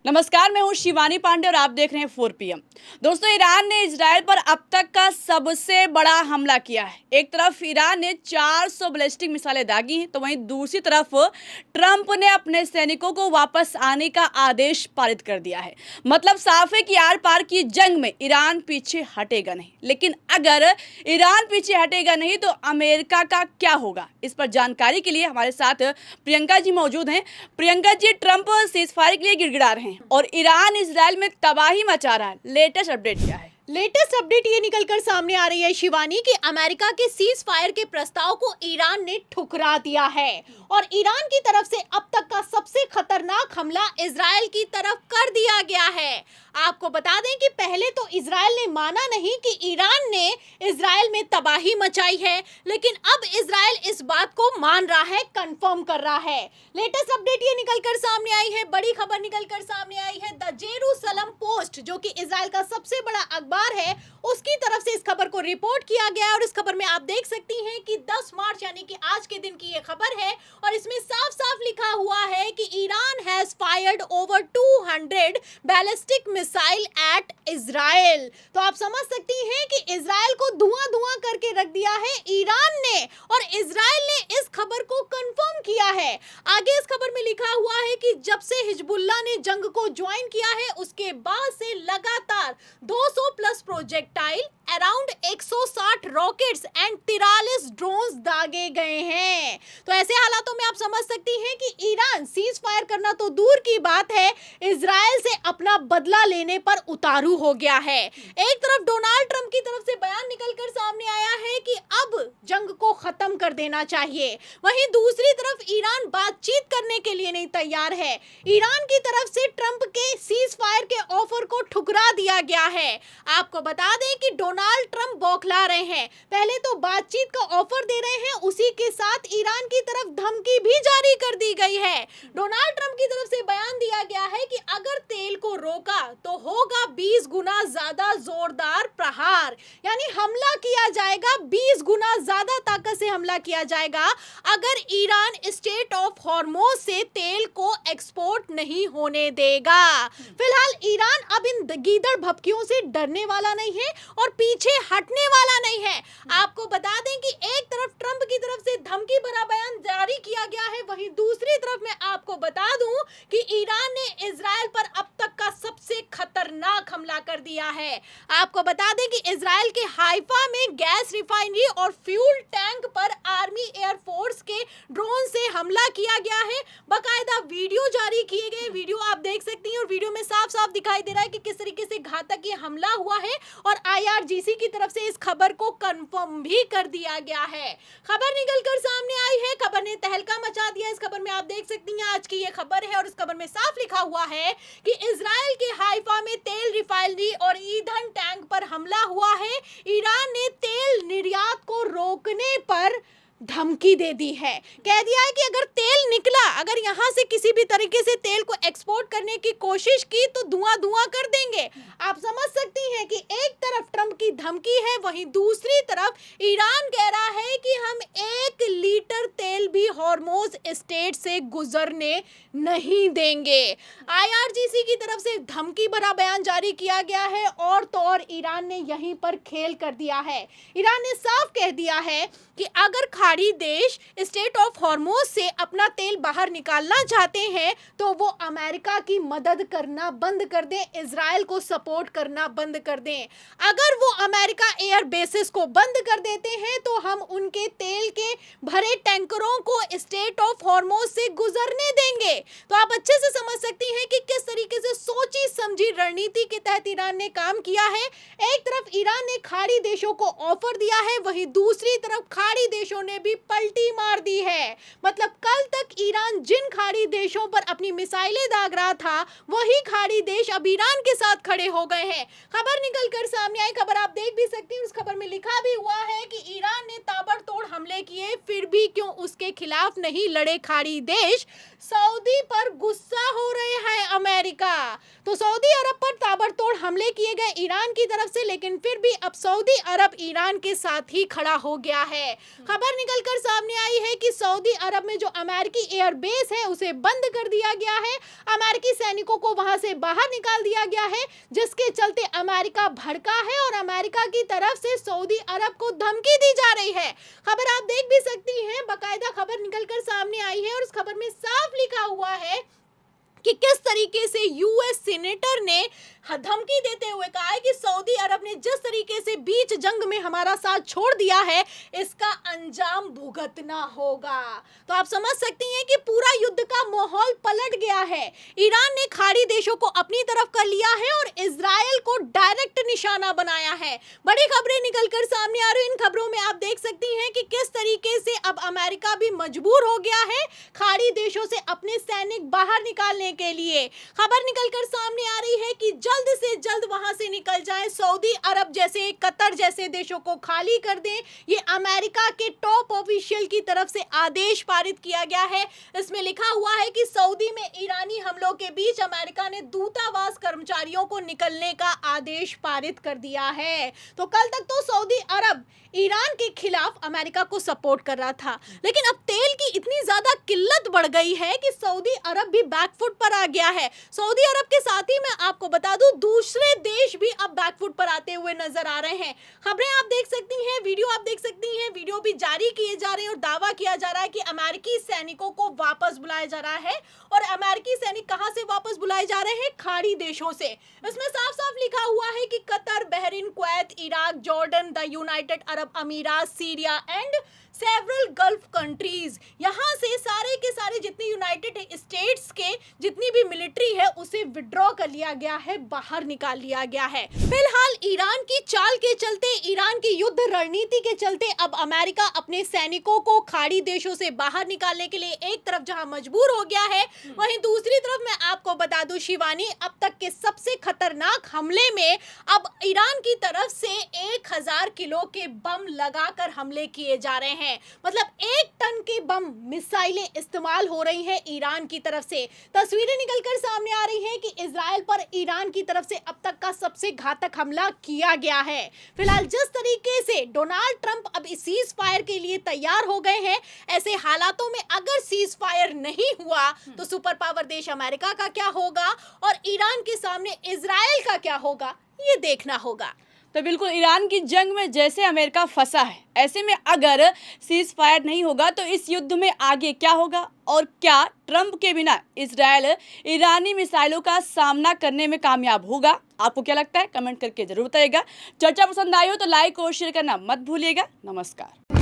नमस्कार, मैं हूं शिवानी पांडे और आप देख रहे हैं 4 पीएम। दोस्तों, ईरान ने इजराइल पर अब तक का सबसे बड़ा हमला किया है। एक तरफ ईरान ने 400 बैलिस्टिक मिसाइलें दागी हैं, तो वहीं दूसरी तरफ ट्रंप ने अपने सैनिकों को वापस आने का आदेश पारित कर दिया है। मतलब साफ है कि आर पार की जंग में ईरान पीछे हटेगा नहीं। लेकिन अगर ईरान पीछे हटेगा नहीं तो अमेरिका का क्या होगा? इस पर जानकारी के लिए हमारे साथ प्रियंका जी मौजूद हैं। प्रियंका जी, ट्रंप सीजफायर के लिए गिड़गिड़ा रहे हैं और ईरान इजराइल में तबाही मचा रहा है। लेटेस्ट अपडेट क्या है? लेटेस्ट अपडेट ये निकलकर सामने आ रही है शिवानी कि अमेरिका के सीज फायर के प्रस्ताव को ईरान ने ठुकरा दिया है और ईरान की तरफ से अब तक का सबसे खतरनाक हमला इजराइल की तरफ कर दिया गया है। आपको बता दें कि पहले तो इजराइल ने माना नहीं कि ईरान ने इजराइल में तबाही मचाई है, लेकिन अब इजराइल इस बात को मान रहा है, कंफर्म कर रहा है। लेटेस्ट अपडेट ये निकलकर सामने आई है, बड़ी खबर निकलकर सामने आई है। द जेरूसलम पोस्ट, जो कि इजराइल का सबसे बड़ा अखबार है, उसकी तरफ से इस खबर को रिपोर्ट किया गया है और इस खबर में आप देख सकती हैं कि 10 मार्च यानी कि आज के दिन की ये खबर है और इसमें साफ साफ लिखा हुआ है कि Iran has fired over 200 ballistic missile at Israel. तो आप समझ सकती हैं कि इजराइल को धुआं धुआं करके रख दिया है ईरान ने और इजराइल ने इस खबर को कंफर्म किया है। आगे इस खबर में लिखा हुआ है कि जब से हिजबुल्लाह ने जंग को ज्वाइन किया है उसके बाद से लगातार 200 plus projectile, around 160 rockets and 43 drones दागे गए हैं। तो ऐसे हालातों में आप समझ सकती हैं कि ईरान सीज फायर करना तो दूर की बात है, इजराइल से अपना बदला लेने पर उतारू हो गया है। एक तरफ डोनाल्ड ट्रंप की तरफ से बयान निकलकर सामने आया है कि अब जंग को खत्म कर देना चाहिए, वहीं दूसरी तरफ ईरान बातचीत करने के लिए नहीं तैयार है। ईरान की तरफ से ट्रंप के सीज फायर के ऑफर को ठुकरा दिया गया है। आपको बता दें कि डोनाल्ड ट्रंप बौखला रहे हैं, पहले तो बातचीत का ऑफर दे रहे हैं, उसी के साथ ईरान की तरफ धमकी भी जारी कर दी गई है। डोनाल्ड ट्रंप की तरफ से बयान दिया गया है कि अगर तेल को रोका तो होगा 20 गुना ज्यादा जोरदार प्रहार, यानी हमला किया जाएगा, 20 गुना ज्यादा ताकत से हमला किया जाएगा अगर ईरान स्ट्रेट ऑफ हॉर्मोज से तेल को एक्सपोर्ट नहीं होने देगा। फिलहाल ईरान अब इन गीदड़ भपकियों से डरने वाला नहीं है और पीछे हटने वाला नहीं है। आपको बता दें कि एक तरफ ट्रंप की तरफ से धमकी भरा बयान जारी किया गया है, वहीं दूसरी तरफ मैं आपको बता दूं कि ईरान ने इजराइल पर अब तक का सबसे खतरनाक हमला कर दिया है। आपको बता दें कि इजराइल के हाइफा में गैस रिफाइनरी और फ्यूल टैंक पर आर्मी एयरफोर्स के ड्रोन से हमला किया गया है। बाकायदा वीडियो जारी किए गए, वीडियो आप देख सकती हैं और वीडियो में साफ साफ दिखाई दे रहा है कि किस तरीके से घातक ये हमला हुआ है और आईआरजीसी की तरफ से इस खबर को कंफर्म भी कर दिया गया है। खबर निकलकर सामने आई है, खबर ने तहलका मचा दिया। इस खबर में आप देख सकती हैं आज की ये खबर है और इस खबर में साफ लिखा हुआ है कि इजराइल के हाइफा में तेल रिफाइनरी और ईंधन टैंक पर हमला हुआ है। ईरान ने तेल निर्यात को रोकने पर धमकी दे दी है, कह दिया है कि अगर तेल निकला, अगर यहां से किसी भी तरीके से तेल को एक्सपोर्ट करने की कोशिश की तो धुआं धुआं कर देंगे। आप समझ सकती हैं कि एक तरफ ट्रंप की धमकी है, वहीं दूसरी तरफ ईरान कह रहा है कि हम 1 लीटर तेल भी हॉर्मोज स्टेट से गुजरने नहीं देंगे। आईआरजीसी की तरफ से धमकी भरा बयान जारी किया गया है और तो और ईरान ने यहीं पर खेल कर दिया है। ईरान ने साफ कह दिया है कि अगर खाड़ी देश स्टेट ऑफ हॉर्मोज से अपना तेल बाहर निकालना चाहते हैं तो वो अमेरिका की मदद करना बंद कर दें, इजराइल को सपोर्ट करना बंद कर दें। अगर वो अमेरिका एयर बेसिस को बंद कर देते हैं तो हम उनके तेल के भरे टैंकरों को स्टेट ऑफ हॉर्मोज से गुजरने देंगे। तो आप अच्छे से समझ सकती हैं कि किस तरीके से सोची समझी रणनीति के तहत ईरान ने काम किया है। एक तरफ ईरान ने खाड़ी देशों को ऑफर दिया है, वहीं दूसरी तरफ खाड़ी देशों ने भी पलटी मार दी है। मतलब कल तक ईरान जिन खाड़ी देशों पर अपनी मिसाइलें दाग रहा था, वही खाड़ी देश अब ईरान के साथ खड़े हो गए हैं। खबर निकलकर सामने आई, खबर आप देख भी सकती हैं, उस खबर में लिखा भी हुआ है कि ईरान ने ताबड़तोड़ हमले किए, फिर भी क्यों उसके खिलाफ नहीं लड़े खाड़ी देश। सऊदी पर गुस्सा हो रहे हैं अमेरिका। तो सऊदी अरब पर ताबड़तोड़ हमले किए गए ईरान की तरफ से, लेकिन फिर भी अब सऊदी अरब ईरान के साथ ही खड़ा हो गया है। खबर निकलकर सामने आई है कि सऊदी अरब में जो अमेरिकी एयर बेस है उसे बंद कर दिया गया है, अमेरिकी सैनिकों को वहां से बाहर निकाल दिया गया है, जिसके चलते अमेरिका भड़का है और अमेरिका की तरफ से सऊदी अरब को धमकी दी जा रही है। खबर आप देख भी सकती हैं, बाकायदा खबर निकलकर सामने आई है और उस खबर में साफ लिखा हुआ है कि किस तरीके से यूएस सीनेटर ने धमकी देते हुए कहा है कि सऊदी अरब ने जिस तरीके से बीच जंग में हमारा साथ छोड़ दिया है, इसका अंजाम भुगतना होगा। तो आप समझ सकती हैं कि पूरा युद्ध का माहौल पलट गया है। ईरान ने खाड़ी देशों को अपनी तरफ कर लिया है और इजराइल को डायरेक्ट निशाना बनाया है। बड़ी खबरें निकलकर सामने आ रही हैं। इन खबरों में आप देख सकती हैं कि किस तरीके से अब अमेरिका भी मजबूर हो गया है खाड़ी देशों से अपने सैनिक बाहर निकालने के लिए। खबर निकलकर सामने आ रही है कि जल्द से जल्द वहां से निकल जाएं, सऊदी अरब जैसे, कतर जैसे देशों को खाली कर दें। ये अमेरिका के टॉप ऑफिशियल की तरफ से आदेश पारित किया गया है। इसमें लिखा हुआ है कि सऊदी में ईरानी हमलों के बीच अमेरिका ने दूतावास कर्मचारियों को निकलने का आदेश पारित कर दिया है। तो कल तक तो सऊदी अरब ईरान के खिलाफ अमेरिका को सपोर्ट कर रहा था, लेकिन अब तेल की इतनी ज्यादा किल्लत बढ़ गई है कि सऊदी अरब भी बैकफुट पर आ गया है। सऊदी अरब के साथ ही मैं आपको बता दूं, दूसरे देश भी अब बैकफुट पर आते हुए नजर आ रहे हैं। खबरें आप देख सकती हैं, वीडियो आप देख सकती हैं, वीडियो भी जारी किए जा रहे हैं और दावा किया जा रहा है कि अमेरिकी सैनिकों को वापस बुलाया जा रहा है। और अमेरिकी सैनिक कहां से वापस बुलाए जा रहे हैं? खाड़ी देशों से। इसमें साफ साफ लिखा हुआ है कि Qatar, Bahrain, Kuwait, Iraq, Jordan, the United Arab Emirates, Syria and several Gulf countries, यहाँ से सारे के सारे जितनी यूनाइटेड स्टेट्स के जितनी भी मिलिट्री है उसे विड्रॉ कर लिया गया है, बाहर निकाल लिया गया है। फिलहाल ईरान की चाल के चलते, ईरान की युद्ध रणनीति के चलते अब अमेरिका अपने सैनिकों को खाड़ी देशों से बाहर निकालने के लिए एक तरफ जहां मजबूर हो गया है, वहीं दूसरी तरफ मैं आपको बता दूं शिवानी, अब तक के सबसे खतरनाक हमले में अब ईरान की तरफ से 1000 किलो के बम लगाकर हमले किए जा रहे हैं। मतलब 1 टन के बम, मिसाइलें इस्तेमाल हो रही हैं ईरान की तरफ से। तस्वीरें निकलकर सामने आ रही हैं कि इजराइल पर ईरान की तरफ से अब तक का सबसे घातक हमला किया गया है। फिलहाल जिस तरीके से डोनाल्ड ट्रंप अब सीज फायर के लिए तैयार हो गए हैं, ऐसे हालातों में अगर सीज फायर नहीं हुआ तो सुपर पावर देश अमेरिका का क्या होगा और ईरान के सामने इजराइल का क्या होगा, ये देखना होगा। तो बिल्कुल ईरान की जंग में जैसे अमेरिका फंसा है, ऐसे में अगर सीज फायर नहीं होगा तो इस युद्ध में आगे क्या होगा और क्या ट्रंप के बिना इजराइल ईरानी मिसाइलों का सामना करने में कामयाब होगा? आपको क्या लगता है? कमेंट करके जरूर बताइएगा। चर्चा पसंद आई हो तो लाइक और शेयर करना मत भूलिएगा। नमस्कार।